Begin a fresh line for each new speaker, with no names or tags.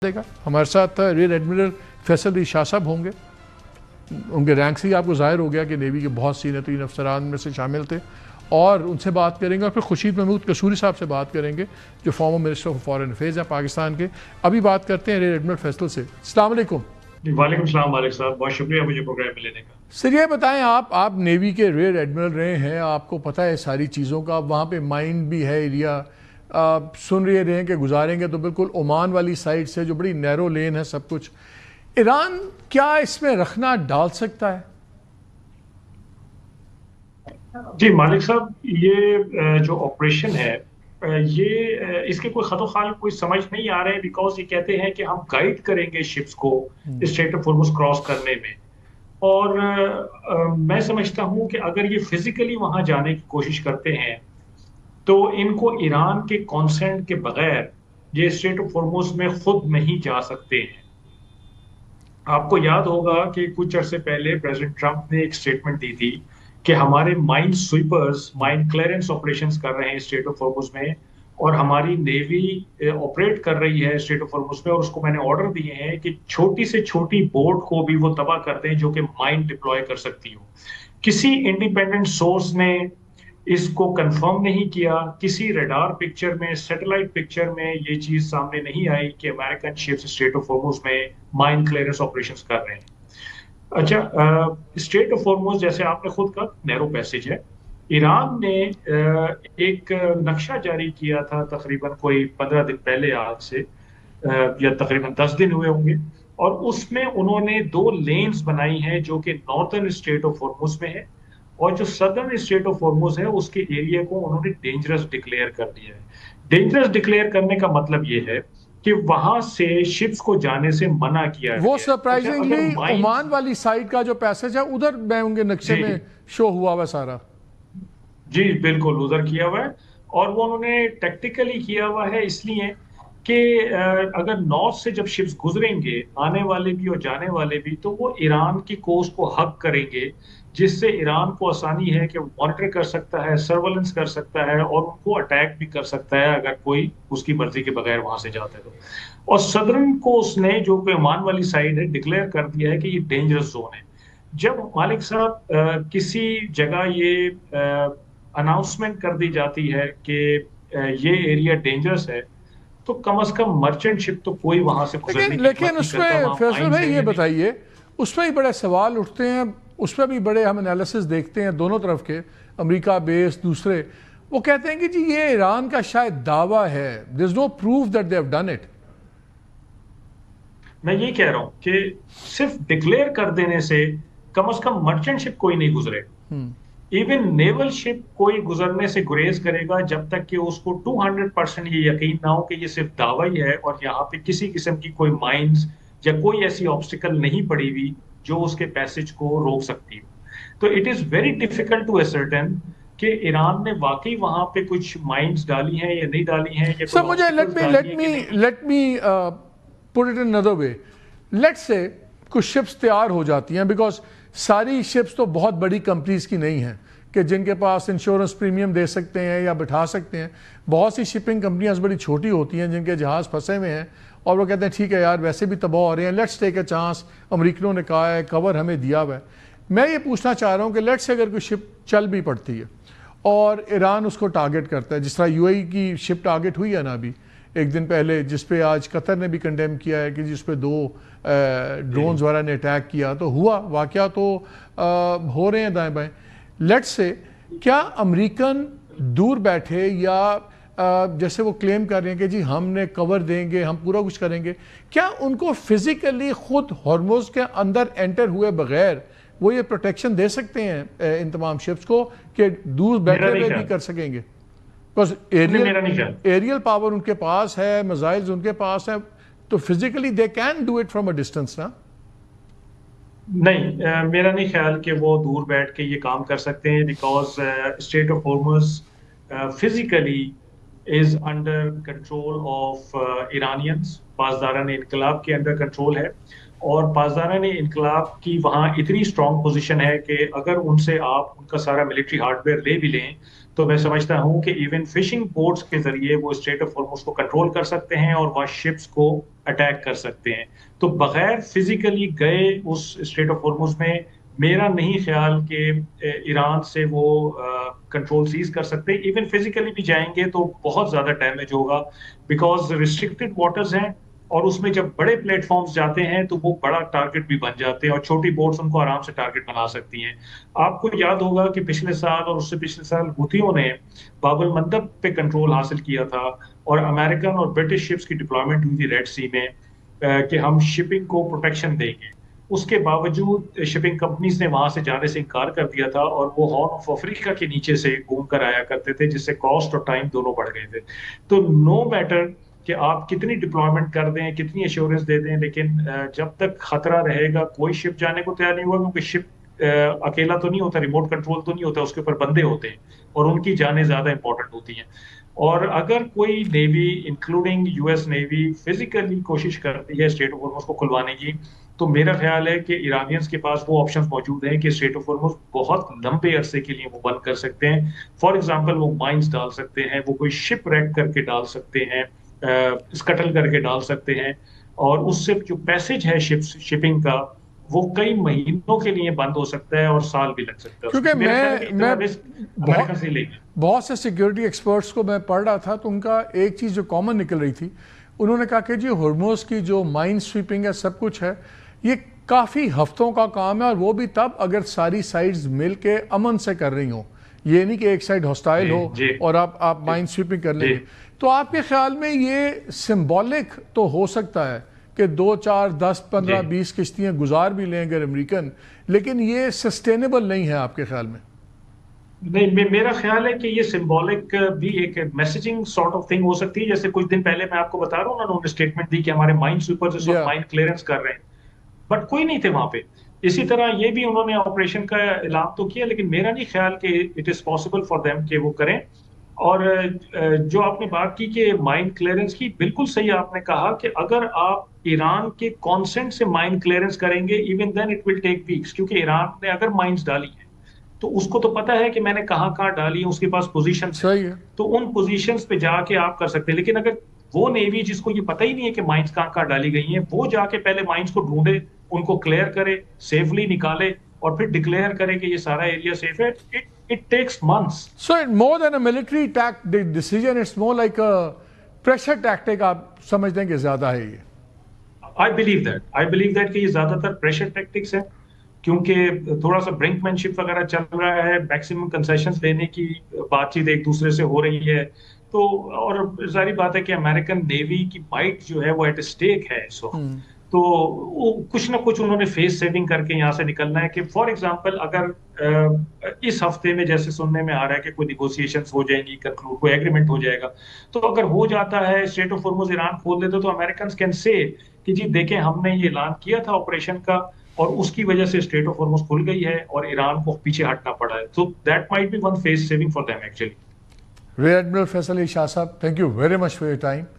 دے گا. ہمارے ساتھ rear admiral Faisal Ali Shah صاحب ہوں گے. ان کے رینک سے ہی آپ کو ظاہر ہو گیا کہ نیوی کے بہت سینئر ترین افسران میں سے شامل تھے, اور ان سے بات کریں گے, اور پھر خورشید محمود قصوری صاحب سے بات کریں گے جو farmer minister of foreign affairs ہیں پاکستان کے. ابھی بات کرتے ہیں ریئر ایڈمرل فیصل سے. السلام علیکم.
وعلیکم السلام مالک صاحب, بہت شکریہ مجھے پروگرام میں لینے کا.
سر یہ بتائیں, آپ نیوی کے ریئر ایڈمرل رہے ہیں, آپ کو پتہ ہے ساری چیزوں کا. وہاں پہ مائن بھی ہے ایریا, سن رہے ہیں کہ گزاریں گے تو بالکل عمان والی سائڈ سے جو بڑی نیرو لین ہے سب کچھ. ایران کیا اس میں رکھنا ڈال سکتا ہے؟
جی مالک صاحب, یہ جو آپریشن ہے یہ اس کے کوئی خط و خال کوئی سمجھ نہیں آ رہے, بیکاز یہ کہتے ہیں کہ ہم گائیڈ کریں گے شپس کو اسٹریٹ آف ہارمز کراس کرنے میں. اور میں سمجھتا ہوں کہ اگر یہ فزیکلی وہاں جانے کی کوشش کرتے ہیں تو ان کو ایران کے کانسنٹ کے بغیر یہ اسٹریٹ آف ہارمز میں خود نہیں جا سکتے ہیں. آپ کو یاد ہوگا کہ کچھ عرصے پہلے پریزیڈنٹ ٹرمپ نے ایک سٹیٹمنٹ دی تھی کہ ہمارے مائن سویپرز مائن کلیئرنس آپریشنز کر رہے ہیں اسٹریٹ آف ہارمز میں, اور ہماری نیوی آپریٹ کر رہی ہے اسٹریٹ آف ہارمز میں, اور اس کو میں نے آرڈر دیے ہیں کہ چھوٹی سے چھوٹی بوٹ کو بھی وہ تباہ کر دیں جو کہ مائن ڈپلوائے کر سکتی ہو. کسی انڈیپینڈنٹ سورس نے اس کو کنفرم نہیں کیا, کسی ریڈار پکچر میں, سیٹلائٹ پکچر میں یہ چیز سامنے نہیں آئی کہ American ships street of harms میں مائن کلیئرنس آپریشنز کر رہے ہیں. اچھا, اسٹریٹ آف ہارمز جیسے آپ نے خود کہا نیرو پیسج ہے. ایران نے ایک نقشہ جاری کیا تھا تقریباً کوئی 15 دن پہلے آج سے, یا تقریباً 10 دن ہوئے ہوں گے, اور اس میں انہوں نے 2 لینز بنائی ہیں جو کہ نارتھرن اسٹریٹ آف ہارمز میں ہے, اور جو سدرن اسٹریٹ آف ہارمز ہے اس کے ایریا کو انہوں نے ڈینجرس ڈکلیئر کر دیا ہے. ڈینجرس ڈکلیئر کرنے کا مطلب یہ ہے کہ وہاں سے شپس کو جانے سے منع کیا ہے.
وہ سرپرائزنگلی عمان والی سائڈ کا جو پیسج ہے ادھر میں ہوں گے نقشے میں شو ہوا ہوا سارا.
جی بالکل ادھر کیا ہوا ہے, اور وہ انہوں نے ٹیکٹیکلی کیا ہوا ہے اس لیے کہ اگر نارتھ سے جب شپس گزریں گے آنے والے بھی اور جانے والے بھی, تو وہ ایران کی کوسٹ کو حق کریں گے, جس سے ایران کو آسانی ہے کہ مانیٹر کر سکتا ہے, سرویلنس کر سکتا ہے, اور ان کو اٹیک بھی کر سکتا ہے اگر کوئی اس کی مرضی کے بغیر وہاں سے جاتا ہے تو. اور صدرن کو اس نے جو کہ عمان والی سائڈ ہے ڈکلیئر کر دیا ہے کہ یہ ڈینجرس زون ہے. جب مالک صاحب کسی جگہ یہ اناؤنسمنٹ کر دی جاتی ہے کہ یہ ایریا ڈینجرس ہے, تو کم از کم مرچنٹ شپ تو کوئی وہاں سے گزرنے کی
لیکن اس میں فیصل بھائی یہ بتائیے, اس میں ہی بڑے سوال اٹھتے ہیں, اس میں بھی بڑے ہم انالیسس دیکھتے ہیں دونوں طرف کے, امریکہ بیس دوسرے, وہ کہتے ہیں کہ جی یہ ایران کا شاید دعویٰ ہے, there is no proof that they have done it.
میں یہ کہہ رہا ہوں کہ صرف ڈکلیئر کر دینے سے کم از کم مرچنٹ شپ کوئی نہیں گزرے, ایون نیول شپ کوئی گزرنے سے گریز کرے گا جب تک کہ اس کو 200% یہ یقین نہ ہو کہ یہ صرف دعویٰ ہی ہے اور یہاں پہ کسی قسم کی کوئی مائنز یا کوئی ایسی آبسٹیکل نہیں پڑی ہوئی جو اس کے پیسج کو روک سکتی ہو. تو it is very difficult to ascertain کہ ایران نے واقعی وہاں پہ کچھ مائنز ڈالی ہیں یا نہیں ڈالی ہیں.
سر مجھے let me put it in another way. Let's say کچھ شپس تیار ہو جاتی ہیں, بیکاز ساری شپس تو بہت بڑی کمپنیز کی نہیں ہیں کہ جن کے پاس انشورنس پریمیم دے سکتے ہیں یا بٹھا سکتے ہیں. بہت سی شپنگ کمپنیاں بڑی چھوٹی ہوتی ہیں جن کے جہاز پھنسے ہوئے ہیں, اور وہ کہتے ہیں ٹھیک ہے یار ویسے بھی تباہ ہو رہے ہیں, لیٹس ٹیک اے چانس, امریکنوں نے کہا ہے, کور ہمیں دیا ہوا ہے. میں یہ پوچھنا چاہ رہا ہوں کہ لیٹس اگر کوئی شپ چل بھی پڑتی ہے اور ایران اس کو ٹارگٹ کرتا ہے, جس طرح یو اے ای کی شپ ٹارگٹ ہوئی ہے نا ابھی ایک دن پہلے, جس پہ آج قطر نے بھی کنڈیم کیا ہے کہ جس پہ 2 ڈرونز وغیرہ نے اٹیک کیا, تو ہوا واقعہ تو ہو رہے ہیں دائیں بائیں. لیٹس سے کیا امریکن دور بیٹھے یا جیسے وہ کلیم کر رہے ہیں کہ جی ہم نے کور دیں گے, ہم پورا کچھ کریں گے, کیا ان کو فزیکلی خود ہارموز کے اندر انٹر ہوئے بغیر وہ یہ پروٹیکشن دے سکتے ہیں ان تمام شپس کو کہ دور بیٹھے ہوئے بھی کر سکیں گے؟ بس ایریل پاور ان کے پاس ہے, میزائلز ان کے پاس ہے, تو physically they can do it from a distance نا.
نہیں, میرا نہیں خیال کہ وہ دور بیٹھ کے یہ کام کر سکتے ہیں, because strait of Hormuz physically is under control of Iranians, پاسداران انقلاب کے انڈر کنٹرول ہے, اور پاسداران انقلاب کی وہاں اتنی اسٹرانگ پوزیشن ہے کہ اگر ان سے آپ ان کا سارا ملٹری ہارڈ ویئر لے بھی لیں تو میں سمجھتا ہوں کہ ایون فشنگ بوٹس کے ذریعے وہ اسٹریٹ آف ہارمز کو کنٹرول کر سکتے ہیں اور وہ شپس کو اٹیک کر سکتے ہیں. تو بغیر فزیکلی گئے اس اسٹریٹ آف ہارمز میں میرا نہیں خیال کہ ایران سے وہ کنٹرول سیز کر سکتے. ایون فزیکلی بھی جائیں گے تو بہت زیادہ ڈیمیج ہوگا بیکاز ریسٹرکٹڈ واٹرز ہیں اور اس میں جب بڑے پلیٹ فارمز جاتے ہیں تو وہ بڑا ٹارگٹ بھی بن جاتے ہیں اور چھوٹی بوٹس ان کو آرام سے ٹارگٹ بنا سکتی ہیں. آپ کو یاد ہوگا کہ پچھلے سال اور اس سے پچھلے سال حوثیوں نے باب المندب پہ کنٹرول حاصل کیا تھا اور امریکن اور برٹش شپس کی ڈپلائمنٹ ہوئی تھی ریڈ سی میں کہ ہم شپنگ کو پروٹیکشن دیں گے. اس کے باوجود شپنگ کمپنیز نے وہاں سے جانے سے انکار کر دیا تھا اور وہ ہارن آف افریقہ کے نیچے سے گھوم کر آیا کرتے تھے جس سے کاسٹ اور ٹائم دونوں بڑھ گئے تھے. تو نو میٹر کہ آپ کتنی ڈپلائمنٹ کر دیں کتنی ایشورنس دے دیں لیکن جب تک خطرہ رہے گا کوئی شپ جانے کو تیار نہیں ہوگا کیونکہ شپ اکیلا تو نہیں ہوتا, ریموٹ کنٹرول تو نہیں ہوتا, اس کے اوپر بندے ہوتے ہیں اور ان کی جانیں زیادہ امپورٹنٹ ہوتی ہیں. اور اگر کوئی navy including U S navy physically کوشش کرتی ہے اسٹریٹ آف ہارمز کو کھلوانے کی تو میرا خیال ہے کہ ایرانیز کے پاس وہ آپشنز موجود ہیں کہ اسٹریٹ آف ہارمز بہت لمبے عرصے کے لیے وہ بند کر سکتے ہیں. فار ایگزامپل وہ مائنز ڈال سکتے ہیں, وہ کوئی شپ ریک کر کے ڈال سکتے ہیں, اسکٹل کر کے ڈال سکتے ہیں اور اس سے جو پیسج ہے شپنگ کا وہ کئی مہینوں کے لیے بند ہو سکتا ہے اور سال بھی لگ سکتا ہے.
کیونکہ میں بہت سے سیکیورٹی ایکسپرٹس کو میں پڑھ رہا تھا تو ان کا ایک چیز جو کامن نکل رہی تھی, انہوں نے کہا کہ جی ہرموز کی جو مائن سویپنگ ہے سب کچھ ہے یہ کافی ہفتوں کا کام ہے اور وہ بھی تب اگر ساری سائڈز مل کے امن سے کر رہی ہوں, یہ نہیں کہ ایک سائڈ ہاسٹائل ہو اور آپ مائن سویپنگ کر لیں گے. تو آپ کے خیال میں یہ سمبولک تو ہو سکتا ہے کہ 2 4 10 15 20 کشتیاں گزار بھی لیں گے امریکن, لیکن یہ سسٹینیبل نہیں ہے آپ کے خیال میں؟
نہیں, میرا خیال ہے کہ یہ سمبولک بھی ایک میسیجنگ سارٹ آف تھنگ ہو سکتی ہے. جیسے کچھ دن پہلے میں آپ کو بتا رہا ہوں انہوں نے اسٹیٹمنٹ دی کہ ہمارے مائن سویپرز اس وقت مائن کلیئرنس کر رہے ہیں بٹ کوئی نہیں تھے وہاں پہ. اسی طرح یہ بھی انہوں نے آپریشن کا اعلان تو کیا لیکن میرا نہیں خیال کہ it is possible for them کہ وہ کریں. اور جو آپ نے بات کی کہ مائن کلیئرنس کی, بالکل صحیح آپ نے کہا کہ اگر آپ ایران کے کانسنٹ سے مائن کلیئرنس کریں گے ایون دین اٹ ول ٹیک ویکس, کیونکہ ایران نے اگر مائنز ڈالی ہیں تو اس کو تو پتا ہے کہ میں نے کہاں کہاں ڈالی ہے, اس کے پاس پوزیشنز ہیں تو ان پوزیشنز پہ جا کے آپ کر سکتے ہیں. لیکن اگر وہ نیوی جس کو یہ پتہ ہی نہیں ہے کہ مائنز کہاں کہاں ڈالی گئی ہیں وہ جا کے پہلے مائنز کو ڈھونڈے, ان کو کلیئر کرے, سیفلی نکالے اور پھر ڈکلیئر کرے کہ یہ سارا ایریا سیف ہے, it takes months.
So more than a military decision, it's more like a pressure tactic. آپ سمجھتے ہیں کہ زیادہ ہے یہ؟
I believe that کہ یہ زیادہ تر پریشر ٹیکٹکس ہے کیونکہ تھوڑا سا برنک مین شپ وغیرہ چل رہا ہے, میکسیمم کنسیشنز لینے کی بات چیت ایک دوسرے سے ہو رہی ہے. تو اور ظاہری بات ہے کہ امریکن نیوی کی مائٹ جو ہے وہ ایٹ اسٹیک ہے اس وقت, تو وہ کچھ نہ کچھ انہوں نے فیس سیونگ کر کے یہاں سے نکلنا ہے. کہ فار ایگزامپل اگر اس ہفتے میں جیسے سننے میں آ رہا ہے کہ کوئی نیگوسیشنز ہو جائیں گی, کنکلوڈ کوئی ایگریمنٹ ہو جائے گا, تو اگر ہو جاتا ہے اسٹریٹ آف ہارمز ایران کھول دیتے تو امریکنز کین سے کہ جی دیکھیں ہم نے یہ اعلان کیا تھا آپریشن کا اور اس کی وجہ سے اسٹریٹ آف ہارمز کھل گئی ہے اور ایران کو پیچھے ہٹنا پڑا ہے. تو that might be one face saving for them actually.
Rear admiral Faisal Ali Shah صاحب, thank you very much for your time.